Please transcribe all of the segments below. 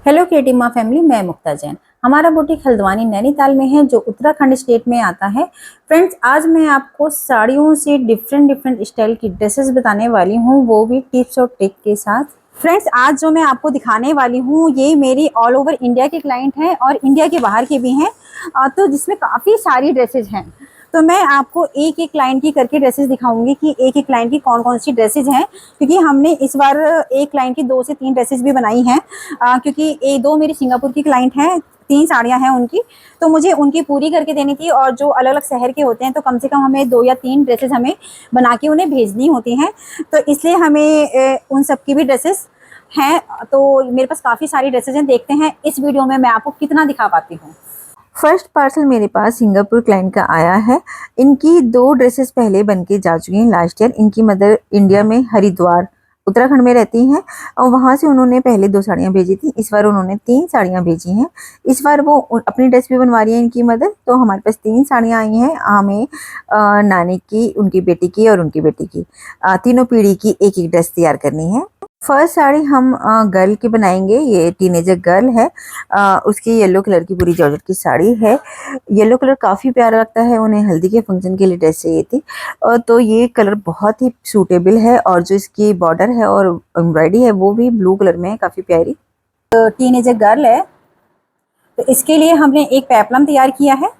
Hello creative माँ family, मैं मुक्ता जैन। हमारा बुटीक हल्द्वानी नैनीताल में है, जो उत्तराखंड स्टेट में आता है। फ्रेंड्स, आज मैं आपको साड़ियों से डिफरेंट स्टाइल की ड्रेसेस बताने वाली हूँ, वो भी टिप्स और ट्रिक के साथ। फ्रेंड्स, आज जो मैं आपको दिखाने वाली हूँ ये मेरी ऑल ओवर इंडिया के क्लाइंट हैं और इंडिया के बाहर के भी हैं। तो जिसमें काफ़ी सारी ड्रेसेज हैं। तो मैं आपको एक एक क्लाइंट की करके ड्रेसेस दिखाऊंगी कि एक एक क्लाइंट की कौन कौन सी ड्रेसेस हैं, क्योंकि हमने इस बार एक क्लाइंट की 2 से 3 ड्रेसेस भी बनाई हैं। क्योंकि एक दो मेरी सिंगापुर की क्लाइंट हैं, 3 साड़ियाँ हैं उनकी, तो मुझे उनकी पूरी करके देनी थी। और जो अलग अलग शहर के होते हैं तो कम से कम हमें 2 या 3 ड्रेसेस हमें बना के उन्हें भेजनी होती हैं। तो इसलिए हमें उन सब की भी ड्रेसेस हैं। तो मेरे पास काफ़ी सारी ड्रेसेस हैं। देखते हैं इस वीडियो में मैं आपको कितना दिखा पाती हूँ। फर्स्ट पार्सल मेरे पास सिंगापुर क्लाइंट का आया है। इनकी 2 ड्रेसेस पहले बन के जा चुकी हैं लास्ट ईयर। इनकी मदर इंडिया में हरिद्वार उत्तराखंड में रहती हैं और वहाँ से उन्होंने पहले 2 साड़ियाँ भेजी थी। इस बार उन्होंने 3 साड़ियाँ भेजी हैं। इस बार वो अपनी ड्रेस भी बनवा रही है इनकी मदर। तो हमारे पास 3 साड़ियाँ आई हैं हमें, नानी की, उनकी बेटी की और उनकी बेटी की। तीनों पीढ़ी की एक एक ड्रेस तैयार करनी है। फर्स्ट साड़ी हम गर्ल की बनाएंगे। ये टीनेजर गर्ल है। उसकी येलो कलर की पूरी जॉर्जेट की साड़ी है। येलो कलर काफ़ी प्यारा लगता है, उन्हें हल्दी के फंक्शन के लिए ड्रेस चाहिए थी। तो ये कलर बहुत ही सूटेबल है और जो इसकी बॉर्डर है और एम्ब्रॉयडरी है वो भी ब्लू कलर में है, काफ़ी प्यारी। तो टीनेजर गर्ल है, तो इसके लिए हमने एक पेपलम तैयार किया है।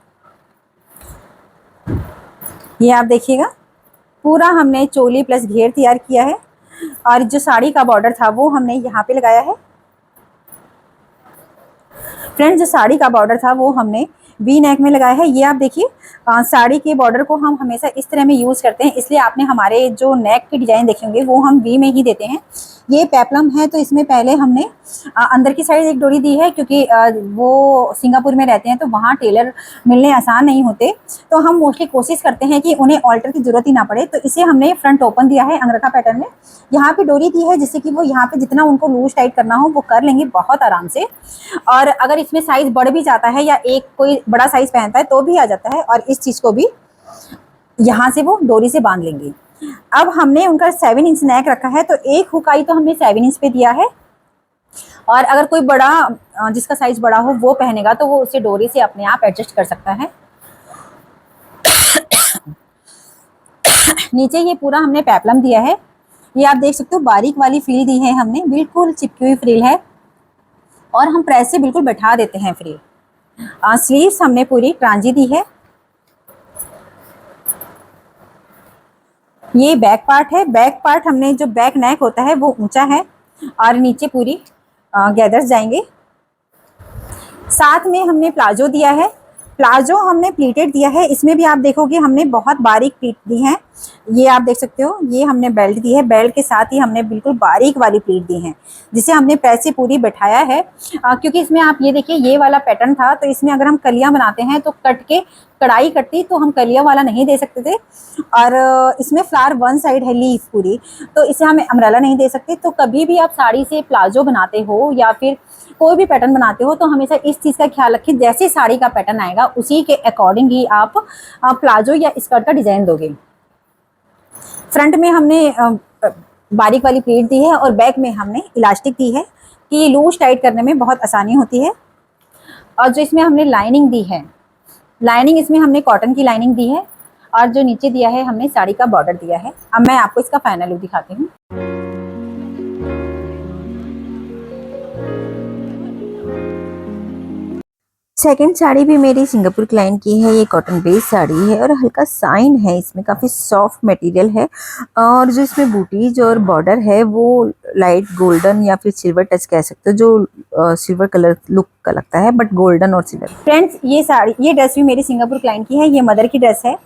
ये आप देखिएगा, पूरा हमने चोली प्लस घेर तैयार किया है। और जो साड़ी का बॉर्डर था वो हमने यहाँ पे लगाया है। फ्रेंड्स, जो साड़ी का बॉर्डर था वो हमने वी नेक में लगाया है। ये आप देखिए, साड़ी के बॉर्डर को हम हमेशा इस तरह में यूज़ करते हैं, इसलिए आपने हमारे जो नेक के डिज़ाइन देखेंगे वो हम वी में ही देते हैं। ये पेपलम है, तो इसमें पहले हमने अंदर की साइड एक डोरी दी है, क्योंकि वो सिंगापुर में रहते हैं तो वहाँ टेलर मिलने आसान नहीं होते। तो हम मोस्टली कोशिश करते हैं कि उन्हें ऑल्टर की ज़रूरत ही ना पड़े, तो इसे हमने फ्रंट ओपन दिया है अंगरखा पैटर्न में। यहाँ पे डोरी दी है जिससे कि वो यहाँ पे जितना उनको लूज टाइट करना हो वो कर लेंगे बहुत आराम से। और अगर इसमें साइज बढ़ भी जाता है या एक कोई बड़ा साइज पहनता है तो भी आ जाता है, और इस चीज़ को भी यहाँ से वो डोरी से बांध लेंगे। अब हमने उनका 7 इंच नेक रखा है, तो एक हुकाई तो हमने 7 इंच पे दिया है। और अगर कोई बड़ा जिसका साइज बड़ा हो वो पहनेगा तो वो उसे डोरी से अपने आप एडजस्ट कर सकता है। नीचे ये पूरा हमने पेपलम दिया है। ये आप देख सकते हो, बारीक वाली फ्रिल दी है हमने, बिल्कुल चिपकी हुई फ्रिल है। और हम प्रेस से बिल्कुल बैठा देते हैं फ्रिल। स्लीव्स हमने पूरी ट्रांजी दी है। ये बैक पार्ट है। बैक पार्ट हमने, जो बैक नेक होता है वो ऊंचा है और नीचे पूरी गैदर्स जाएंगे। साथ में हमने प्लाजो दिया है। प्लाजो हमने प्लीटेड दिया है। इसमें भी आप देखोगे हमने बहुत बारीक प्लीट दी है। ये आप देख सकते हो, ये हमने बेल्ट दी है। बेल्ट के साथ ही हमने बिल्कुल बारीक वाली प्लीट दी है, जिसे हमने प्रेस से पूरी बैठाया है। क्योंकि इसमें आप ये देखिए, ये वाला पैटर्न था, तो इसमें अगर हम कलियां बनाते हैं तो कट के कढ़ाई कटती, तो हम कलिया वाला नहीं दे सकते थे। और इसमें फ्लावर वन साइड है, लीफ पूरी, तो इसे हमें अम्ब्रेला नहीं दे सकते। तो कभी भी आप साड़ी से प्लाजो बनाते हो या फिर कोई भी पैटर्न बनाते हो तो हमेशा इस चीज़ का ख्याल रखें, जैसे साड़ी का पैटर्न आएगा उसी के अकॉर्डिंग ही आप प्लाजो या स्कर्ट का डिज़ाइन दोगे। फ्रंट में हमने बारीक वाली प्लेट दी है और बैक में हमने इलास्टिक दी है कि लूज टाइट करने में बहुत आसानी होती है। और जो इसमें हमने लाइनिंग दी है, लाइनिंग इसमें हमने कॉटन की लाइनिंग दी है। और जो नीचे दिया है हमने साड़ी का बॉर्डर दिया है। अब मैं आपको इसका फाइनल लुक दिखाती हूँ। सेकंड साड़ी भी मेरी सिंगापुर क्लाइंट की है। ये कॉटन बेस्ड साड़ी है और हल्का साइन है, इसमें काफ़ी सॉफ्ट मटेरियल है। और जो इसमें बूटीज और बॉर्डर है वो लाइट गोल्डन या फिर सिल्वर टच कह सकते हो, जो सिल्वर कलर लुक का लगता है, बट गोल्डन और सिल्वर। फ्रेंड्स, ये ड्रेस भी मेरी सिंगापुर क्लाइंट की है। ये मदर की ड्रेस है।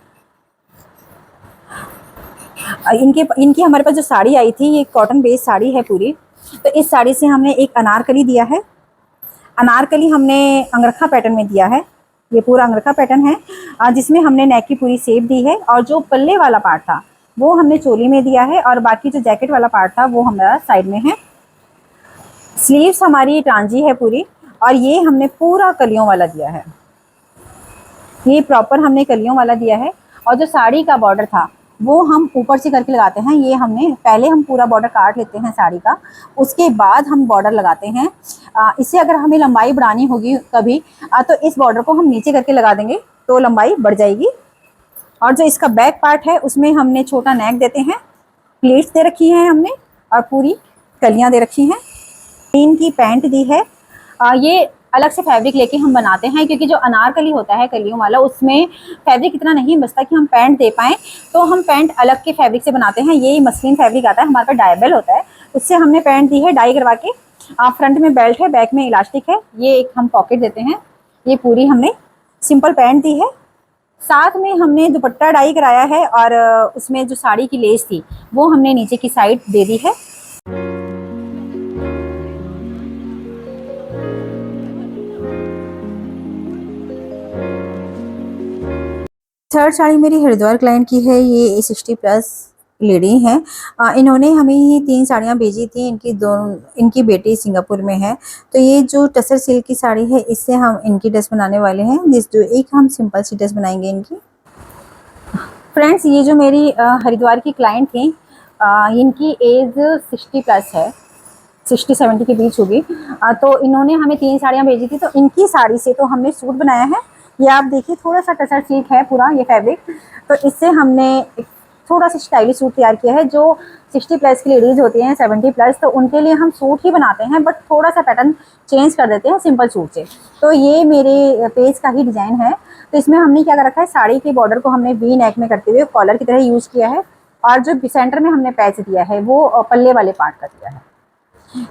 इनकी हमारे पास जो साड़ी आई थी ये कॉटन बेस्ड साड़ी है पूरी। तो इस साड़ी से हमने एक अनारकली दिया है। अनारकली हमने अंगरखा पैटर्न में दिया है। ये पूरा अंगरखा पैटर्न है, जिसमें हमने नेक की पूरी शेप दी है। और जो पल्ले वाला पार्ट था वो हमने चोली में दिया है, और बाकी जो जैकेट वाला पार्ट था वो हमारा साइड में है। स्लीव्स हमारी ट्रांजी है पूरी, और ये हमने पूरा कलियों वाला दिया है। ये प्रॉपर हमने कलियों वाला दिया है। और जो साड़ी का बॉर्डर था वो हम ऊपर से करके लगाते हैं। ये हमने पहले हम पूरा बॉर्डर काट लेते हैं साड़ी का, उसके बाद हम बॉर्डर लगाते हैं। इससे अगर हमें लंबाई बढ़ानी होगी कभी तो इस बॉर्डर को हम नीचे करके लगा देंगे तो लंबाई बढ़ जाएगी। और जो इसका बैक पार्ट है उसमें हमने छोटा नेक देते हैं, प्लेट्स दे रखी हैं हमने और पूरी कलियां दे रखी हैं। तीन की पैंट दी है। ये अलग से फैब्रिक लेके हम बनाते हैं क्योंकि जो अनारकली होता है कलियों वाला उसमें फैब्रिक इतना नहीं बचता कि हम पैंट दे पाएँ, तो हम पैंट अलग के फैब्रिक से बनाते हैं। ये मसलिन फैब्रिक आता है हमारे पास, डायबल होता है, उससे हमने पैंट दी है डाई करवा के। फ्रंट में बेल्ट है, बैक में इलास्टिक है, ये एक हम पॉकेट देते हैं। ये पूरी हमने सिंपल पैंट दी है। साथ में हमने दुपट्टा डाई कराया है और उसमें जो साड़ी की लेस थी वो हमने नीचे की साइड दे दी है। थर्ड साड़ी मेरी हरिद्वार क्लाइंट की है। ये 60+ लेडी हैं। इन्होंने हमें ये 3 साड़ियाँ भेजी थी। इनकी बेटी सिंगापुर में है। तो ये जो टसर सिल्क की साड़ी है इससे हम इनकी ड्रेस बनाने वाले हैं। जो एक हम सिंपल सी ड्रेस बनाएंगे इनकी। फ्रेंड्स, ये जो मेरी हरिद्वार की क्लाइंट थी, इनकी एज 60+ है, 60-70 के बीच होगी। तो इन्होंने हमें 3 साड़ियाँ भेजी थी, तो इनकी साड़ी से तो हमने सूट बनाया है। ये आप देखिए, थोड़ा सा टसर सिल्क है पूरा ये फैब्रिक, तो इससे हमने थोड़ा सा स्टाइलिश सूट तैयार किया है। जो 60+ की लेडीज़ होती हैं, 70+, तो उनके लिए हम सूट ही बनाते हैं, बट थोड़ा सा पैटर्न चेंज कर देते हैं सिंपल सूट से। तो ये मेरे पेज का ही डिज़ाइन है। तो इसमें हमने क्या कर रखा है, साड़ी के बॉर्डर को हमने वी नेक में करते हुए कॉलर की तरह यूज़ किया है, और जो सेंटर में हमने पैच दिया है वो पल्ले वाले पार्ट का दिया है।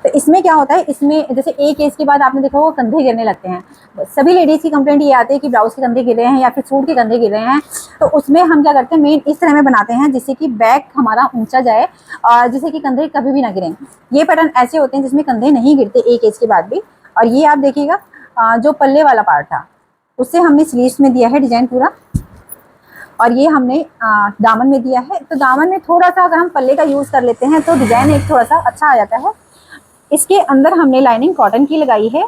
तो इसमें क्या होता है, इसमें जैसे एक एज के बाद आपने देखा वो कंधे गिरने लगते हैं। सभी लेडीज़ की कंप्लेंट ये आती है कि ब्लाउज के कंधे गिर रहे हैं या फिर सूट के कंधे गिर रहे हैं। तो उसमें हम क्या करते हैं, मेन इस तरह में बनाते हैं जिससे कि बैक हमारा ऊंचा जाए और जिससे कि कंधे कभी भी ना गिरें। ये पैटर्न ऐसे होते हैं जिसमें कंधे नहीं गिरते एक एज के बाद भी। और ये आप देखिएगा, जो पल्ले वाला पार्ट था उससे हमने स्लीव्स में दिया है डिजाइन पूरा, और ये हमने दामन में दिया है। तो दामन में थोड़ा सा अगर हम पल्ले का यूज़ कर लेते हैं तो डिजाइन एक थोड़ा सा अच्छा आ जाता है। इसके अंदर हमने लाइनिंग कॉटन की लगाई है,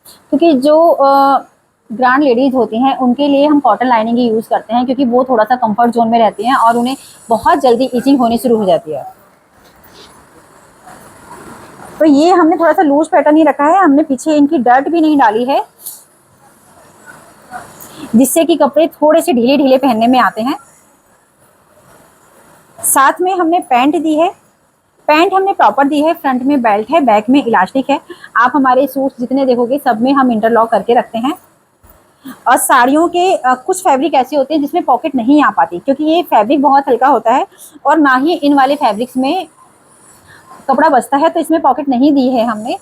क्योंकि जो ग्रांड लेडीज़ होती हैं उनके लिए हम कॉटन लाइनिंग ही यूज़ करते हैं, क्योंकि वो थोड़ा सा कंफर्ट जोन में रहती हैं और उन्हें बहुत जल्दी ईचिंग होनी शुरू हो जाती है। तो ये हमने थोड़ा सा लूज पैटर्न ही रखा है, हमने पीछे इनकी डर्ट भी नहीं डाली है, जिससे कि कपड़े थोड़े से ढीले ढीले पहनने में आते हैं। साथ में हमने पैंट दी है, पैंट हमने प्रॉपर दी है, फ्रंट में बेल्ट है, बैक में इलास्टिक है। आप हमारे सूट्स जितने देखोगे सब में हम इंटरलॉक करके रखते हैं। और साड़ियों के कुछ फैब्रिक ऐसे होते हैं जिसमें पॉकेट नहीं आ पाती, क्योंकि ये फैब्रिक बहुत हल्का होता है और ना ही इन वाले फैब्रिक्स में कपड़ा बचता है, तो इसमें पॉकेट नहीं दी है हमने।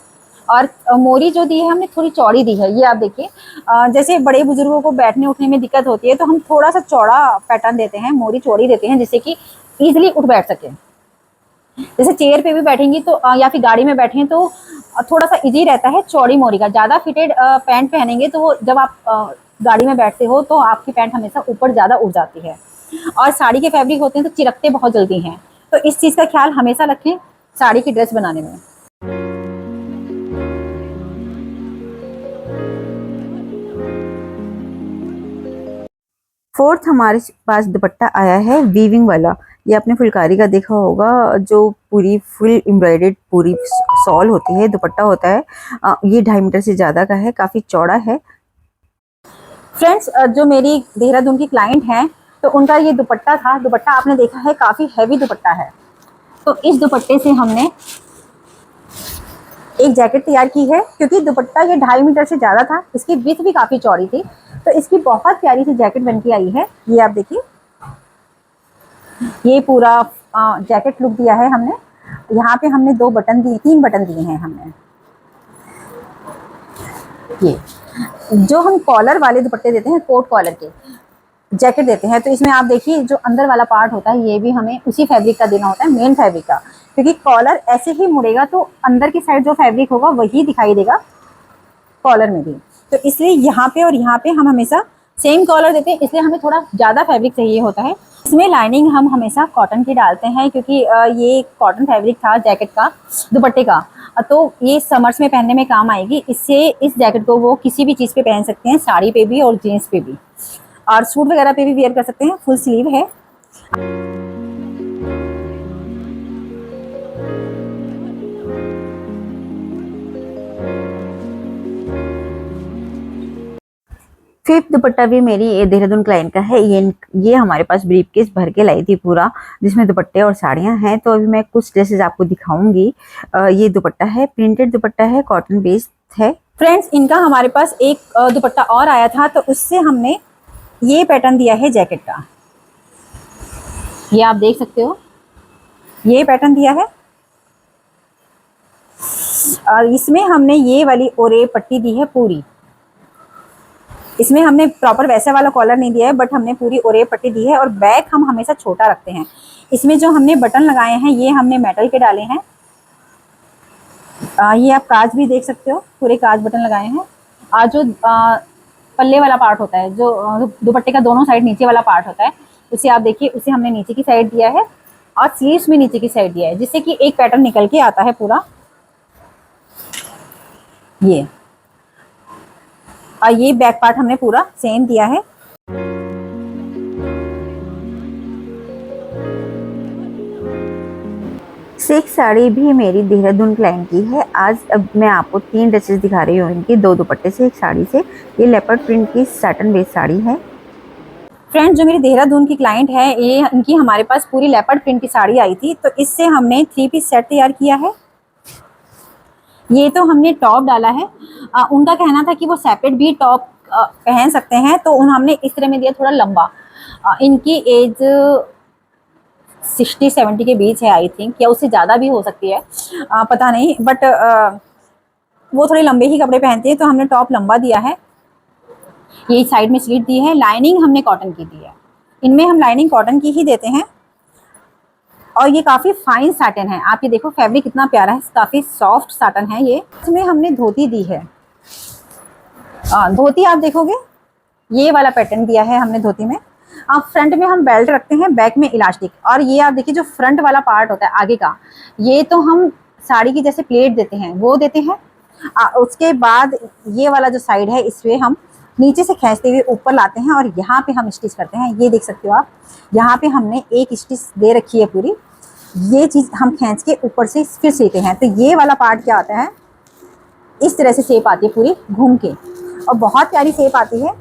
और मोरी जो दी है हमने थोड़ी चौड़ी दी है। ये आप देखिए, जैसे बड़े बुजुर्गों को बैठने उठने में दिक्कत होती है तो हम थोड़ा सा चौड़ा पैटर्न देते हैं, मोरी चौड़ी देते हैं, जिससे कि ईजिली उठ बैठ सके। जैसे चेयर पे भी बैठेंगी तो या फिर गाड़ी में बैठें तो थोड़ा सा इजी रहता है चौड़ी मोरी का। ज़्यादा फिटेड पैंट पहनेंगे तो वो जब आप गाड़ी में बैठते हो तो आपकी पैंट हमेशा ऊपर ज़्यादा उठ जाती है, और साड़ी के फैब्रिक होते हैं तो चिरकते बहुत जल्दी हैं। तो इस चीज़ का ख्याल हमेशा रखें साड़ी की ड्रेस बनाने में। फोर्थ हमारे पास दुपट्टा आया है वीविंग वाला। ये आपने फुलकारी का देखा होगा, जो पूरी फुल एम्ब्रॉयडेड पूरी सॉल होती है, दुपट्टा होता है। ये 2.5 मीटर से ज़्यादा का है, काफ़ी चौड़ा है। फ्रेंड्स, जो मेरी देहरादून की क्लाइंट हैं तो उनका ये दुपट्टा था। दुपट्टा आपने देखा है काफ़ी हैवी दुपट्टा है। तो इस दुपट्टे से हमने एक जैकेट तैयार की है, क्योंकि दुपट्टा ये 2.5 मीटर से ज़्यादा था, इसकी विड्थ भी काफ़ी चौड़ी थी, तो इसकी बहुत प्यारी सी जैकेट बन के आई है। ये आप देखिए, ये पूरा जैकेट लुक दिया है हमने। यहाँ पे हमने 2 बटन दिए, 3 बटन दिए हैं हमने। ये जो हम कॉलर वाले दुपट्टे देते हैं, कोट कॉलर के जैकेट देते हैं, तो इसमें आप देखिए जो अंदर वाला पार्ट होता है ये भी हमें उसी फैब्रिक का देना होता है, मेन फैब्रिक का, क्योंकि कॉलर ऐसे ही मुड़ेगा तो अंदर की साइड जो फैब्रिक होगा वही दिखाई देगा कॉलर में भी। तो इसलिए यहाँ पे और यहाँ पे हम हमेशा सेम कॉलर देते हैं, इसलिए हमें थोड़ा ज़्यादा फैब्रिक चाहिए होता है। इसमें लाइनिंग हम हमेशा कॉटन की डालते हैं, क्योंकि ये कॉटन फैब्रिक था जैकेट का, दुपट्टे का, तो ये समर्स में पहनने में काम आएगी। इससे इस जैकेट को वो किसी भी चीज़ पे पहन सकते हैं, साड़ी पे भी और जीन्स पे भी, और सूट वगैरह पे भी वेयर कर सकते हैं। फुल स्लीव है। फिफ्थ दुपट्टा भी मेरी ये देहरादून क्लाइंट का है। ये हमारे पास ब्रीफ केस भर के लाई थी पूरा, जिसमें दुपट्टे और साड़ियां हैं। तो अभी मैं कुछ ड्रेसेस आपको दिखाऊंगी। ये दुपट्टा है, प्रिंटेड दुपट्टा है, कॉटन बेस्ड है। फ्रेंड्स, इनका हमारे पास एक दुपट्टा और आया था, तो उससे हमने ये पैटर्न दिया है जैकेट का। ये आप देख सकते हो, ये पैटर्न दिया है। और इसमें हमने ये वाली ओरे पट्टी दी है पूरी। इसमें हमने प्रॉपर वैसा वाला कॉलर नहीं दिया है, बट हमने पूरी ओरे पट्टी दी है। और बैक हम हमेशा छोटा रखते हैं। इसमें जो हमने बटन लगाए हैं, ये हमने मेटल के डाले हैं। ये आप काज भी देख सकते हो, पूरे काज बटन लगाए हैं। जो पल्ले वाला पार्ट होता है, जो दुपट्टे का दोनों साइड नीचे वाला पार्ट होता है, उसे आप देखिए, उसे हमने नीचे की साइड दिया है और स्लीव्स में नीचे की साइड दिया है, जिससे कि एक पैटर्न निकल के आता है पूरा। ये और ये बैक पार्ट हमने पूरा सेम दिया है। सिल्क साड़ी भी मेरी देहरादून क्लाइंट की है। आज अब मैं आपको 3 ड्रेसेस दिखा रही हूँ इनकी, 2 दुपट्टे से, एक साड़ी से। ये लेपर्ड प्रिंट की सैटन बेस्ड साड़ी है। फ्रेंड्स, जो मेरी देहरादून की क्लाइंट है, ये इनकी हमारे पास पूरी लेपर्ड प्रिंट की साड़ी आई थी, तो इससे हमने 3 पीस सेट तैयार किया है। ये तो हमने टॉप डाला है। उनका कहना था कि वो सेपरेट भी टॉप पहन सकते हैं, तो हमने इस तरह में दिया, थोड़ा लंबा। इनकी एज 60-70 के बीच है आई थिंक, या उससे ज़्यादा भी हो सकती है, पता नहीं। बट वो थोड़े लंबे ही कपड़े पहनते हैं, तो हमने टॉप लंबा दिया है। ये साइड में स्लिट दी है, लाइनिंग हमने कॉटन की दी है। इनमें हम लाइनिंग कॉटन की ही देते हैं। और ये काफ़ी फाइन साटन है। आप ये देखो, फैब्रिक कितना प्यारा है, काफ़ी सॉफ्ट साटन है ये। इसमें हमने धोती दी है। धोती आप देखोगे, ये वाला पैटर्न दिया है हमने धोती में। फ्रंट में हम बेल्ट रखते हैं, बैक में इलास्टिक। और ये आप देखिए, जो फ्रंट वाला पार्ट होता है आगे का, ये तो हम साड़ी की जैसे प्लेट देते हैं, वो देते हैं। उसके बाद ये वाला जो साइड है, इसमें हम नीचे से खींचते हुए ऊपर लाते हैं और यहाँ पे हम स्टिच करते हैं। ये देख सकते हो आप, यहाँ पे हमने एक स्टिच दे रखी है पूरी। ये चीज़ हम खींच के ऊपर से फिर सीते हैं। तो ये वाला पार्ट क्या आता है, इस तरह से शेप आती है पूरी घूम के, और बहुत प्यारी शेप आती है।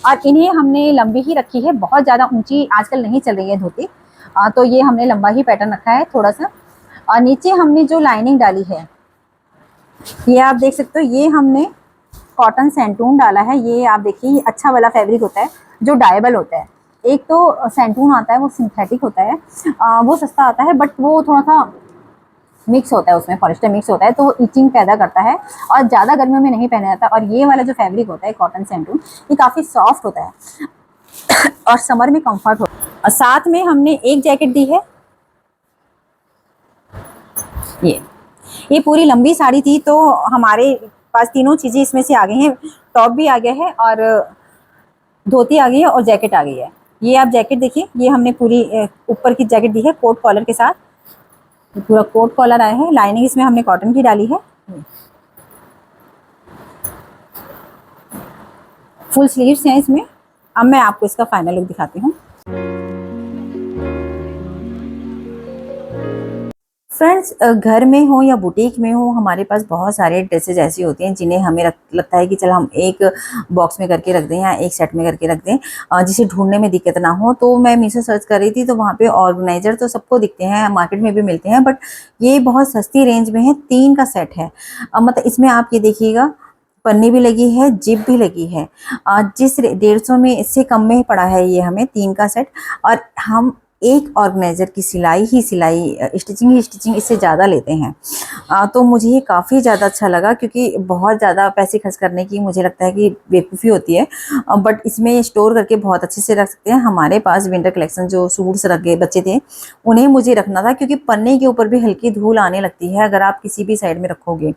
और इन्हें हमने लंबी ही रखी है, बहुत ज़्यादा ऊंची आजकल नहीं चल रही है धोती। तो ये हमने लंबा ही पैटर्न रखा है थोड़ा सा। और नीचे हमने जो लाइनिंग डाली है, ये आप देख सकते हो, ये हमने कॉटन सेंटून डाला है। ये आप देखिए, ये अच्छा वाला फैब्रिक होता है जो डायबल होता है। एक तो सेंटून आता है, वो सिंथेटिक होता है, वो सस्ता आता है, बट वो थोड़ा सा मिक्स होता है, उसमें पॉलिस्टर मिक्स होता है, तो वो इचिंग पैदा करता है और ज़्यादा गर्मियों में नहीं पहना जाता। और ये वाला जो फैब्रिक होता है कॉटन सेंटून, ये काफ़ी सॉफ्ट होता है और समर में कंफर्ट होता है। और साथ में हमने एक जैकेट दी है। ये पूरी लंबी साड़ी थी, तो हमारे पास तीनों चीज़ें इसमें से आ गई हैं। टॉप भी आ गया है और धोती आ गई है और जैकेट आ गई है। ये आप जैकेट देखिए, ये हमने पूरी ऊपर की जैकेट दी है कोट कॉलर के साथ। पूरा कोट कॉलर आया है, लाइनिंग इसमें हमने कॉटन की डाली है। फुल स्लीव्स हैं इसमें। अब मैं आपको इसका फाइनल लुक दिखाती हूँ। फ्रेंड्स, घर में हो या बुटीक में हो, हमारे पास बहुत सारे ड्रेसेस ऐसी होती हैं जिन्हें हमें लगता है कि चल हम एक बॉक्स में करके रख दें या एक सेट में करके रख दें, जिसे ढूंढने में दिक्कत ना हो। तो मैं मीशो सर्च कर रही थी, तो वहाँ पे ऑर्गेनाइजर तो सबको दिखते हैं, मार्केट में भी मिलते हैं, बट ये बहुत सस्ती रेंज में है। 3 का सेट है। मतलब इसमें आप ये देखिएगा, पन्नी भी लगी है, जिप भी लगी है। जिस 150 में, इससे कम में पड़ा है ये हमें 3 का सेट। और हम एक ऑर्गेनाइजर की सिलाई, स्टिचिंग इससे ज़्यादा लेते हैं। तो मुझे ये काफ़ी ज़्यादा अच्छा लगा, क्योंकि बहुत ज़्यादा पैसे खर्च करने की मुझे लगता है कि बेवकूफ़ी होती है। बट इसमें स्टोर करके बहुत अच्छे से रख सकते हैं। हमारे पास विंटर कलेक्शन जो सूट्स रख गए बच्चे थे, उन्हें मुझे रखना था, क्योंकि पन्ने के ऊपर भी हल्की धूल आने लगती है अगर आप किसी भी साइड में रखोगे।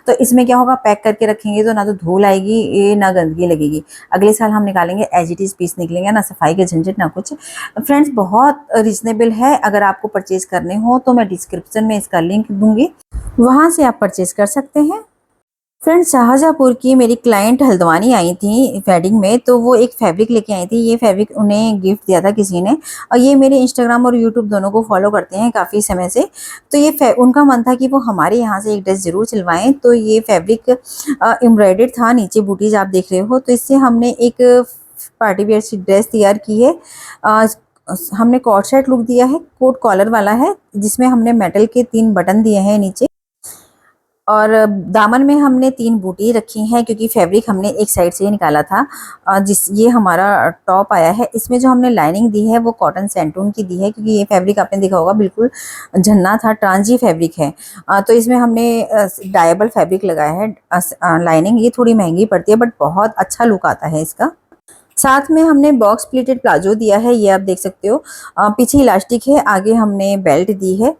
तो इसमें क्या होगा, पैक करके रखेंगे तो ना तो धूल आएगी, ये ना गंदगी लगेगी। अगले साल हम निकालेंगे एज इट इज़ पीस निकलेंगे, ना सफाई के झंझट ना कुछ। फ्रेंड्स, बहुत रीजनेबल है। अगर आपको परचेज करने हो तो मैं डिस्क्रिप्शन में इसका लिंक दूंगी, वहां से आप परचेज कर सकते हैं। फ्रेंड्स, शाहजहाँपुर की मेरी क्लाइंट हल्द्वानी आई थी वेडिंग में, तो वो एक फैब्रिक लेके आई थी। ये फैब्रिक उन्हें गिफ्ट दिया था किसी ने, और ये मेरे इंस्टाग्राम और यूट्यूब दोनों को फॉलो करते हैं काफ़ी समय से। तो ये उनका मन था कि वो हमारे यहाँ से एक ड्रेस ज़रूर सिलवाएं। तो ये फैब्रिक एम्ब्रॉयडर्ड था, नीचे बूटीज आप देख रहे हो। तो इससे हमने एक पार्टी वेयर सी ड्रेस तैयार की है। अ, हमने कॉट सेट लुक दिया है, कोट कॉलर वाला है, जिसमें हमने मेटल के 3 बटन दिए हैं नीचे, और दामन में हमने 3 बूटी रखी हैं, क्योंकि फैब्रिक हमने एक साइड से ही निकाला था। ये हमारा टॉप आया है। इसमें जो हमने लाइनिंग दी है वो कॉटन सेंटून की दी है, क्योंकि ये फैब्रिक आपने देखा होगा बिल्कुल झन्ना था, ट्रांजी फैब्रिक है। तो इसमें हमने डायबल फैब्रिक लगाया है। लाइनिंग ये थोड़ी महंगी पड़ती है, बट बहुत अच्छा लुक आता है इसका। साथ में हमने बॉक्स प्लीटेड प्लाजो दिया है, ये आप देख सकते हो। पीछे इलास्टिक है, आगे हमने बेल्ट दी है।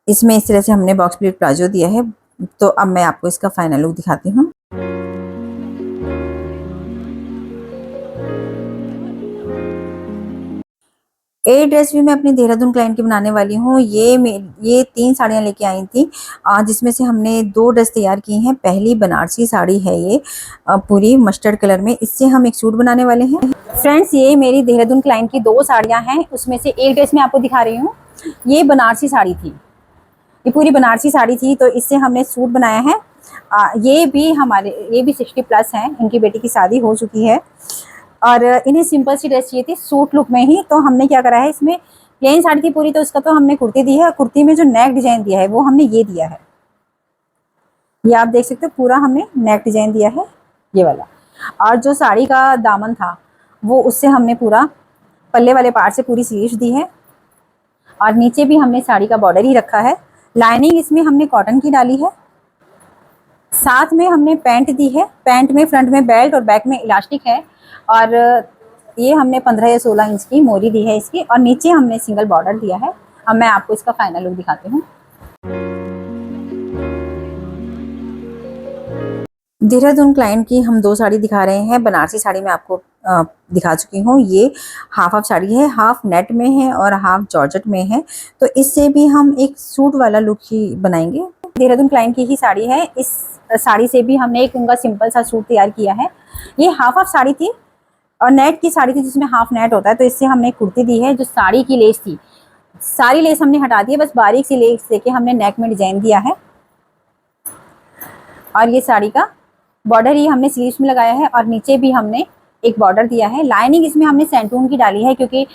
इसमें इस तरह से हमने बॉक्स प्लीट प्लाजो दिया है। तो अब मैं आपको इसका फाइनल लुक दिखाती हूँ। ये ड्रेस भी मैं अपनी देहरादून क्लाइंट की बनाने वाली हूँ। ये 3 साड़ियाँ लेके आई थी, जिसमें से हमने 2 ड्रेस तैयार की हैं। पहली बनारसी साड़ी है ये, पूरी मस्टर्ड कलर में। इससे हम एक सूट बनाने वाले हैं। फ्रेंड्स, ये मेरी देहरादून क्लाइंट की 2 साड़ियाँ हैं, उसमें से एक ड्रेस मैं आपको दिखा रही हूँ। ये बनारसी साड़ी थी, ये पूरी बनारसी साड़ी थी, तो इससे हमने सूट बनाया है। ये भी 60+ हैं, इनकी बेटी की शादी हो चुकी है और इन्हें सिंपल सी ड्रेस चाहिए थी सूट लुक में ही। तो हमने क्या करा है, इसमें प्लेन साड़ी थी पूरी, तो इसका तो हमने कुर्ती दी है, और कुर्ती में जो नेक डिजाइन दिया है वो हमने ये दिया है। ये आप देख सकते हो, पूरा हमने नेक डिजाइन दिया है ये वाला। और जो साड़ी का दामन था वो उससे हमने पूरा पल्ले वाले पार्ट से पूरी स्लीव्स दी है, और नीचे भी हमने साड़ी का बॉर्डर ही रखा है। लाइनिंग इसमें हमने कॉटन की डाली है। साथ में हमने पैंट दी है, पैंट में फ्रंट में बेल्ट और बैक में इलास्टिक है, और ये हमने 15 या 16 इंच की मोरी दी है इसकी, और नीचे हमने सिंगल बॉर्डर दिया है। अब मैं आपको इसका फाइनल लुक दिखाती हूँ। देहरादून क्लाइंट की हम 2 साड़ी दिखा रहे हैं। बनारसी साड़ी मैं आपको दिखा चुकी हूँ। ये हाफ साड़ी है, हाफ नेट में है और हाफ जॉर्जेट में है। तो इससे भी हम एक सूट वाला लुक ही बनाएंगे। देहरादून क्लाइंट की ही साड़ी है। इस साड़ी से भी हमने एक उनका सिंपल सा सूट तैयार किया है। ये हाफ साड़ी थी और नेट की साड़ी थी, जिसमें हाफ नेट होता है। तो इससे हमने कुर्ती दी है। जो साड़ी की लेस थी, सारी लेस हमने हटा दी है, बस बारीक सी लेस लेके हमने नेक में डिजाइन दिया है। और ये साड़ी का बॉर्डर ही हमने स्लीव्स में लगाया है, और नीचे भी हमने एक बॉर्डर दिया है। लाइनिंग इसमें हमने सैंटून की डाली है, क्योंकि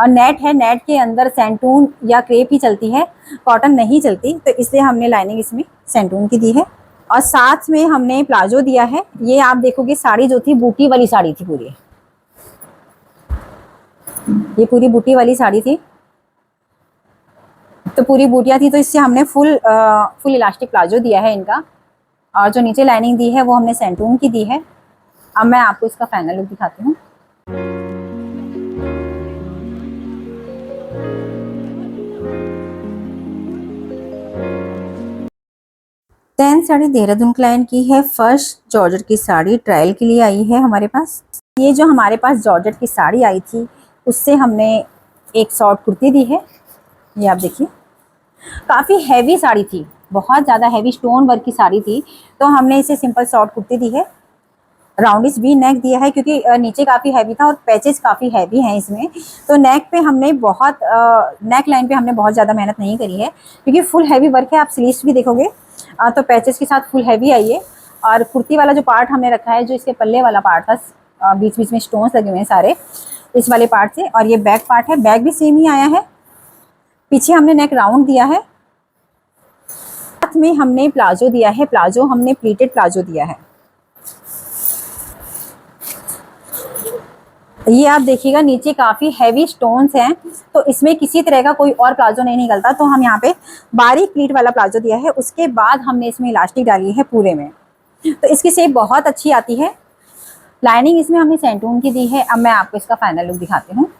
नेट है, नेट के अंदर सैंटून या क्रेप ही चलती है, कॉटन नहीं चलती। तो इसलिए हमने लाइनिंग इसमें सैंटून की दी है। और साथ में हमने प्लाजो दिया है। ये आप देखोगे, साड़ी जो थी बूटी वाली साड़ी थी पूरी, ये पूरी बूटी वाली साड़ी थी। तो पूरी बूटियाँ थी, तो इससे हमने फुल इलास्टिक प्लाजो दिया है इनका। और जो नीचे लाइनिंग दी है वो हमने सैंटून की दी है। अब मैं आपको इसका फाइनल लुक दिखाती हूँ। टेन साड़ी देहरादून क्लाइंट की है। फर्स्ट जॉर्जेट की साड़ी ट्रायल के लिए आई है हमारे पास। ये जो हमारे पास जॉर्जेट की साड़ी आई थी, उससे हमने एक शॉर्ट कुर्ती दी है। ये आप देखिए, काफ़ी हैवी साड़ी थी, बहुत ज़्यादा हैवी स्टोन वर्क की साड़ी थी। तो हमने इसे सिंपल शॉर्ट कुर्ती दी है। राउंडिस भी नेक दिया है, क्योंकि नीचे काफ़ी हैवी था और पैचेस काफ़ी हैवी हैं इसमें। तो नेक पे हमने नेक लाइन पे हमने बहुत ज़्यादा मेहनत नहीं करी है, क्योंकि फुल हैवी वर्क है। आप स्लीव्स भी देखोगे तो पैचेस के साथ फुल हैवी आई है। और कुर्ती वाला जो पार्ट हमने रखा है, जो इसके पल्ले वाला पार्ट था, बीच बीच में स्टोन्स लगे हुए हैं सारे इस वाले पार्ट से। और ये बैक पार्ट है, बैक भी सेम ही आया है। पीछे हमने नेक राउंड दिया है। साथ में हमने प्लाजो दिया है, प्लाजो हमने प्लीटेड प्लाजो दिया है। ये आप देखिएगा, नीचे काफ़ी हैवी स्टोन्स हैं, तो इसमें किसी तरह का कोई और प्लाजो नहीं निकलता। तो हम यहाँ पे बारीक प्लीट वाला प्लाजो दिया है। उसके बाद हमने इसमें इलास्टिक डाली है पूरे में, तो इसकी शेप बहुत अच्छी आती है। लाइनिंग इसमें हमने सैंटून की दी है। अब मैं आपको इसका फाइनल लुक दिखाती हूँ।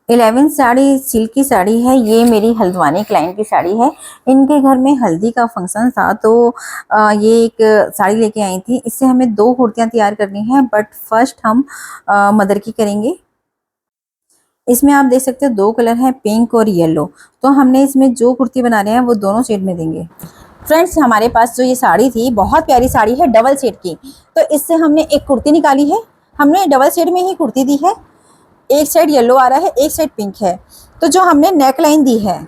11 साड़ी सिल्क की साड़ी है। ये मेरी हल्द्वानी क्लाइंट की साड़ी है। इनके घर में हल्दी का फंक्शन था, तो ये एक साड़ी लेके आई थी। इससे हमें 2 कुर्तियाँ तैयार करनी हैं, बट फर्स्ट हम मदर की करेंगे। इसमें आप देख सकते हो 2 कलर हैं, पिंक और येलो। तो हमने इसमें जो कुर्ती बना रहे हैं वो दोनों शेड में देंगे। फ्रेंड्स, हमारे पास जो ये साड़ी थी, बहुत प्यारी साड़ी है डबल शेड की, तो इससे हमने एक कुर्ती निकाली है। हमने डबल शेड में ही कुर्ती दी है, एक साइड येलो आ रहा है, एक साइड पिंक है। तो जो हमने नेक लाइन दी है,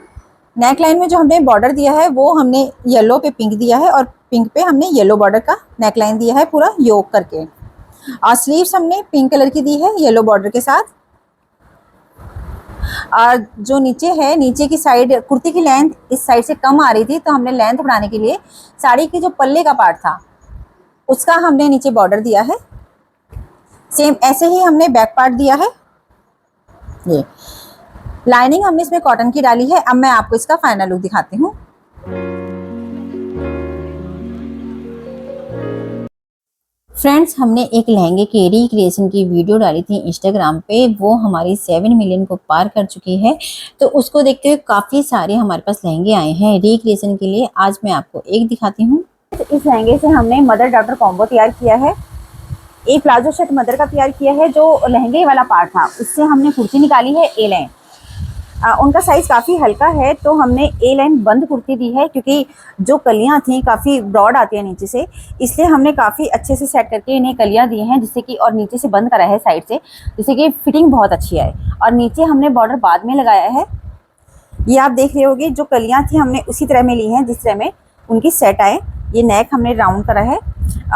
नेक लाइन में जो हमने बॉर्डर दिया है वो हमने येलो पे पिंक दिया है और पिंक पे हमने येलो बॉर्डर का नेक लाइन दिया है पूरा योक करके। और स्लीव्स हमने पिंक कलर की दी है येलो बॉर्डर के साथ। और जो नीचे है, नीचे की साइड कुर्ती की लेंथ इस साइड से कम आ रही थी, तो हमने लेंथ बढ़ाने के लिए साड़ी की जो पल्ले का पार्ट था उसका हमने नीचे बॉर्डर दिया है। सेम ऐसे ही हमने बैक पार्ट दिया है। ये लाइनिंग हमने इसमें कॉटन की डाली है। अब मैं आपको इसका फाइनल लुक दिखाती हूँ। फ्रेंड्स, हमने एक लहंगे की रिक्रिएशन की वीडियो डाली थी इंस्टाग्राम पे, वो हमारी 7 मिलियन को पार कर चुकी है। तो उसको देखते हुए काफ़ी सारे हमारे पास लहंगे आए हैं रिक्रिएशन के लिए। आज मैं आपको एक दिखाती हूँ। इस लहंगे से हमने मदर डॉटर कॉम्बो तैयार किया है। एक प्लाजो सेट मदर का तैयार किया है, जो लहंगे वाला पार्ट था उससे हमने कुर्ती निकाली है ए लाइन। उनका साइज़ काफ़ी हल्का है, तो हमने ए लाइन बंद कुर्ती दी है, क्योंकि जो कलियां थी काफ़ी ब्रॉड आती है नीचे से, इसलिए हमने काफ़ी अच्छे से सेट करके इन्हें कलियां दी हैं, जिससे कि, और नीचे से बंद करा है साइड से, जिससे कि फिटिंग बहुत अच्छी है। और नीचे हमने बॉर्डर बाद में लगाया है। ये आप देख रहे होगे, जो कलियाँ थी हमने उसी तरह में ली हैं जिस तरह में उनकी सेट आए। ये नेक हमने राउंड करा है।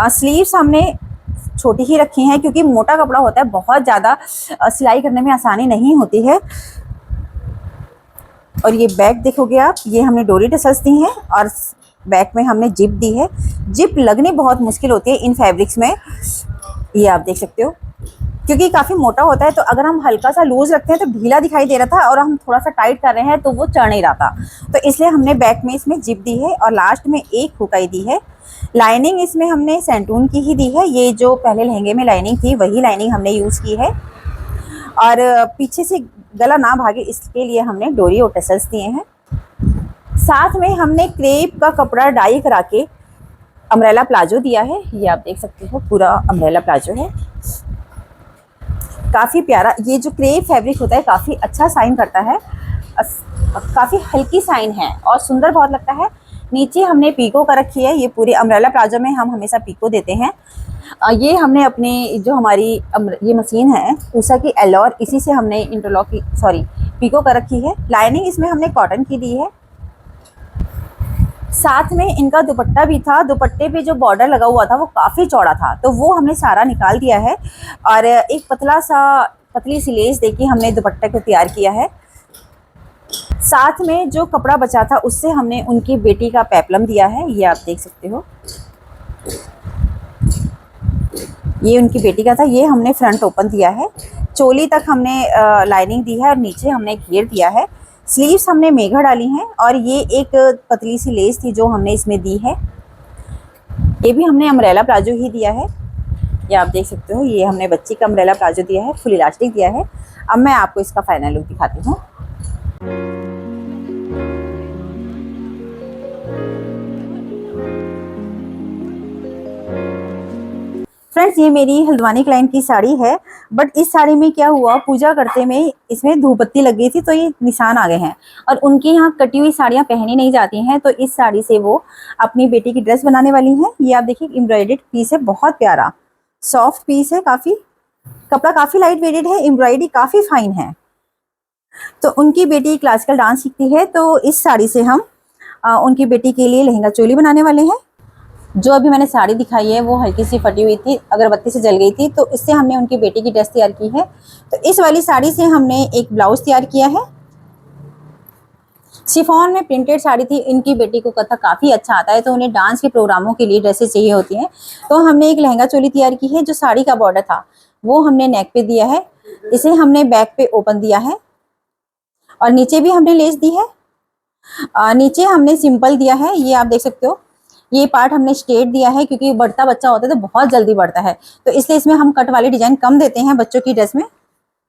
स्लीव्स हमने छोटी ही रखी हैं, क्योंकि मोटा कपड़ा होता है, बहुत ज़्यादा सिलाई करने में आसानी नहीं होती है। और ये बैक देखोगे आप, ये हमने डोरी टसल्स दी हैं और बैक में हमने जिप दी है। जिप लगनी बहुत मुश्किल होती है इन फैब्रिक्स में, ये आप देख सकते हो, क्योंकि काफ़ी मोटा होता है। तो अगर हम हल्का सा लूज़ रखते हैं तो ढीला दिखाई दे रहा था, और हम थोड़ा सा टाइट कर रहे हैं तो वो चढ़ नहीं रहा था। तो इसलिए हमने बैक में इसमें जिप दी है और लास्ट में एक हुकाई दी है। लाइनिंग इसमें हमने सेंटून की ही दी है। ये जो पहले लहंगे में लाइनिंग थी वही लाइनिंग हमने यूज़ की है। और पीछे से गला ना भागे इसके लिए हमने डोरी और टसल्स दिए हैं। साथ में हमने क्रेप का कपड़ा डाई करा के अम्ब्रेला प्लाजो दिया है। ये आप देख सकते हो, पूरा अम्ब्रेला प्लाजो है, काफ़ी प्यारा। ये जो क्रेप फैब्रिक होता है काफ़ी अच्छा साइन करता है, काफ़ी हल्की साइन है और सुंदर बहुत लगता है। नीचे हमने पीको कर रखी है। ये पूरे अम्ब्रेला प्लाजो में हम हमेशा पीको देते हैं। ये हमने अपनी जो हमारी ये मशीन है उषा की एलोर, इसी से हमने इंटरलॉक की पीको कर रखी है। लाइनिंग इसमें हमने कॉटन की दी है। साथ में इनका दुपट्टा भी था। दुपट्टे पे जो बॉर्डर लगा हुआ था वो काफ़ी चौड़ा था, तो वो हमने सारा निकाल दिया है और एक पतली सी लेस देके हमने दुपट्टे को तैयार किया है। साथ में जो कपड़ा बचा था उससे हमने उनकी बेटी का पेपलम दिया है। ये आप देख सकते हो, ये उनकी बेटी का था। ये हमने फ्रंट ओपन दिया है। चोली तक हमने लाइनिंग दी है और नीचे हमने घेर दिया है। स्लीव्स हमने मेघा डाली हैं और ये एक पतली सी लेस थी जो हमने इसमें दी है। ये भी हमने अम्ब्रेला प्लाजो ही दिया है। ये आप देख सकते हो, ये हमने बच्ची का अम्ब्रेला प्लाजो दिया है, फुल इलास्टिक दिया है। अब मैं आपको इसका फाइनल लुक दिखाती हूँ। फ्रेंड्स, ये मेरी हल्द्वानी क्लाइंट की साड़ी है, बट इस साड़ी में क्या हुआ, पूजा करते में इसमें धूप बत्ती लग गई थी तो ये निशान आ गए हैं और उनके यहाँ कटी हुई साड़ियाँ पहनी नहीं जाती हैं। तो इस साड़ी से वो अपनी बेटी की ड्रेस बनाने वाली हैं। ये आप देखिए, एम्ब्रॉयडर्ड पीस है, बहुत प्यारा सॉफ्ट पीस है, काफ़ी कपड़ा काफ़ी लाइट वेटेड है, एम्ब्रॉयडरी काफ़ी फाइन है। तो उनकी बेटी क्लासिकल डांस सीखती है, तो इस साड़ी से हम उनकी बेटी के लिए लहंगा चोली बनाने वाले हैं। जो अभी मैंने साड़ी दिखाई है वो हल्की सी फटी हुई थी, अगरबत्ती से जल गई थी, तो इससे हमने उनकी बेटी की ड्रेस तैयार की है। तो इस वाली साड़ी से हमने एक ब्लाउज तैयार किया है। शिफॉन में प्रिंटेड साड़ी थी। इनकी बेटी को कथक काफ़ी अच्छा आता है, तो उन्हें डांस के प्रोग्रामों के लिए ड्रेसेस चाहिए होती हैं। तो हमने एक लहंगा चोली तैयार की है। जो साड़ी का बॉर्डर था वो हमने नेक पे दिया है, इसे हमने बैक पे ओपन दिया है और नीचे भी हमने लेस दी है। नीचे हमने सिंपल दिया है, ये आप देख सकते हो। ये पार्ट हमने स्ट्रेट दिया है क्योंकि बढ़ता बच्चा होता है तो बहुत जल्दी बढ़ता है, तो इसलिए इसमें हम कट वाली डिजाइन कम देते हैं बच्चों की ड्रेस में।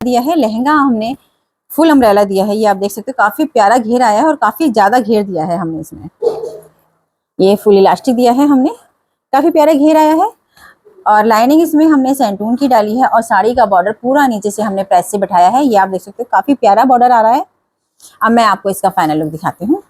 दिया है लहंगा हमने फुल अम्ब्रेला दिया है। ये आप देख सकते हो, काफ़ी प्यारा घेर आया है और काफ़ी ज़्यादा घेर दिया है हमने इसमें। ये फुल इलास्टिक दिया है हमने, काफ़ी प्यारा घेर आया है। और लाइनिंग इसमें हमने सेंटून की डाली है और साड़ी का बॉर्डर पूरा नीचे से हमने प्रेस से बैठाया है। ये आप देख सकते हो काफी प्यारा बॉर्डर आ रहा है। अब मैं आपको इसका फाइनल लुक दिखाती हूँ।